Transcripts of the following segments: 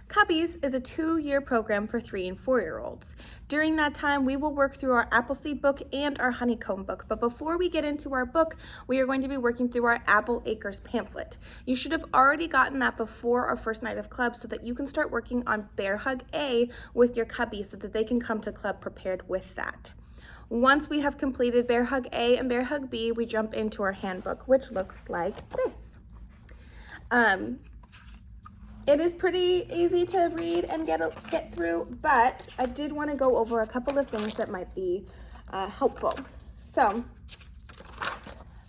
Cubbies is a 2-year program for 3 and 4-year-olds. During that time, we will work through our Appleseed book and our Honeycomb book. But before we get into our book, we are going to be working through our Apple Acres pamphlet. You should have already gotten that before our first night of club so that you can start working on Bear Hug A with your Cubbies so that they can come to club prepared with that. Once we have completed Bear Hug A and Bear Hug B, we jump into our handbook, which looks like this. It is pretty easy to read and get through, but I did want to go over a couple of things that might be helpful. So,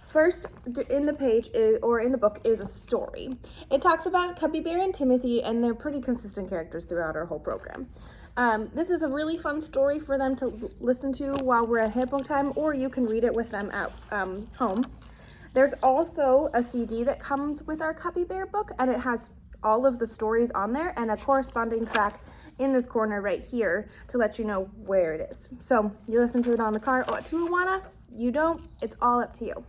first in the page in the book is a story. It talks about Cubbie Bear and Timothy, and they're pretty consistent characters throughout our whole program. This is a really fun story for them to listen to while we're at handbook time, or you can read it with them at home. There's also a CD that comes with our Cubbie Bear book, and it has all of the stories on there and a corresponding track in this corner right here to let you know where it is. So you listen to it on the car or to Awana, you don't, it's all up to you.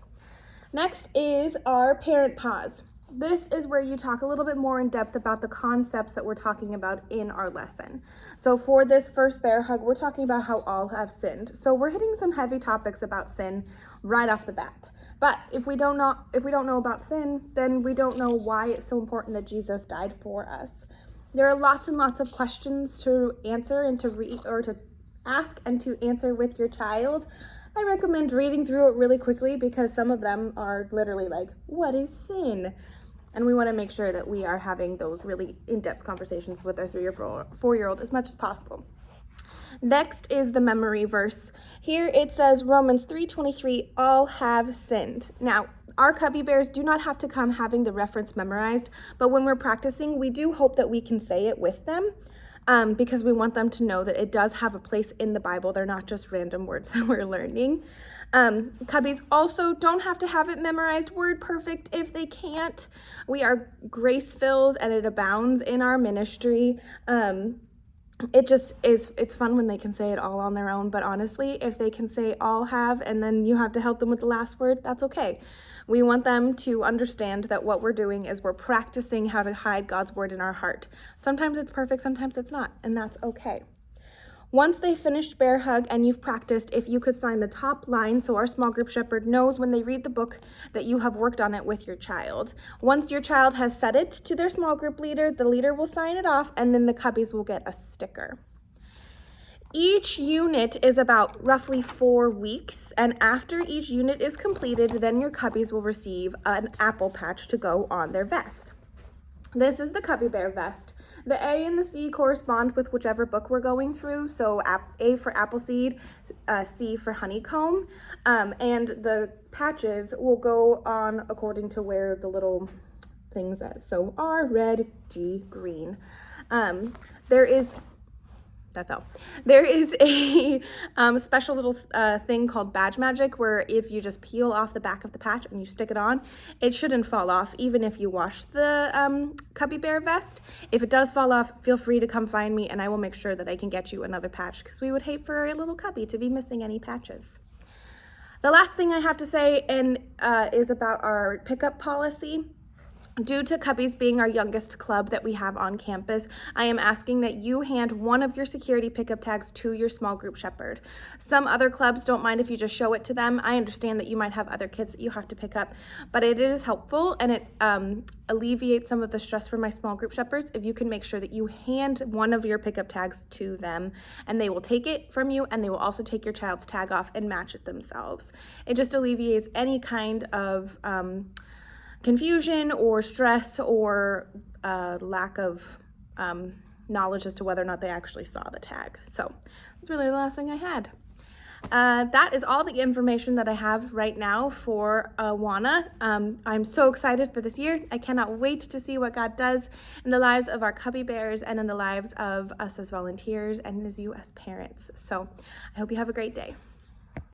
Next is our parent pause. This is where you talk a little bit more in depth about the concepts that we're talking about in our lesson. So for this first bear hug, we're talking about how all have sinned. So we're hitting some heavy topics about sin right off the bat. But if we don't know about sin, then we don't know why it's so important that Jesus died for us. There are lots and lots of questions to answer and to read or to ask and to answer with your child. I recommend reading through it really quickly because some of them are literally like, what is sin? And we want to make sure that we are having those really in-depth conversations with our 3 or 4-year-old as much as possible. Next is the memory verse. Here it says Romans 3:23, all have sinned. Now, our Cubbie Bears do not have to come having the reference memorized, but when we're practicing, we do hope that we can say it with them because we want them to know that it does have a place in the Bible. They're not just random words that we're learning. Cubbies also don't have to have it memorized word perfect if they can't. We are grace-filled and it abounds in our ministry. It's fun when they can say it all on their own, but honestly, if they can say all have and then you have to help them with the last word, that's okay. We want them to understand that what we're doing is we're practicing how to hide God's word in our heart. Sometimes it's perfect, sometimes it's not, and that's okay. Once they finished Bear Hug and you've practiced, if you could sign the top line so our small group shepherd knows when they read the book that you have worked on it with your child. Once your child has said it to their small group leader, the leader will sign it off and then the Cubbies will get a sticker. Each unit is about roughly 4 weeks, and after each unit is completed, then your Cubbies will receive an apple patch to go on their vest. This is the Cubbie Bear vest. The A and the C correspond with whichever book we're going through. So A for Appleseed, C for Honeycomb, and the patches will go on according to where the little thing says. So R, red, G, green. There is a special little thing called badge magic where if you just peel off the back of the patch and you stick it on, it shouldn't fall off even if you wash the Cubbie Bear vest. If it does fall off, feel free to come find me and I will make sure that I can get you another patch because we would hate for a little Cubbie to be missing any patches. The last thing I have to say is about our pickup policy. Due to Cubbies being our youngest club that we have on campus, I am asking that you hand one of your security pickup tags to your small group shepherd. Some other clubs don't mind if you just show it to them. I understand that you might have other kids that you have to pick up, but it is helpful and it alleviates some of the stress for my small group shepherds if you can make sure that you hand one of your pickup tags to them and they will take it from you and they will also take your child's tag off and match it themselves. It just alleviates any kind of confusion or stress or lack of knowledge as to whether or not they actually saw the tag. So that's really the last thing I had. That is all the information that I have right now for Awana. I'm so excited for this year. I cannot wait to see what God does in the lives of our Cubbie Bears and in the lives of us as volunteers and as you as parents. So I hope you have a great day.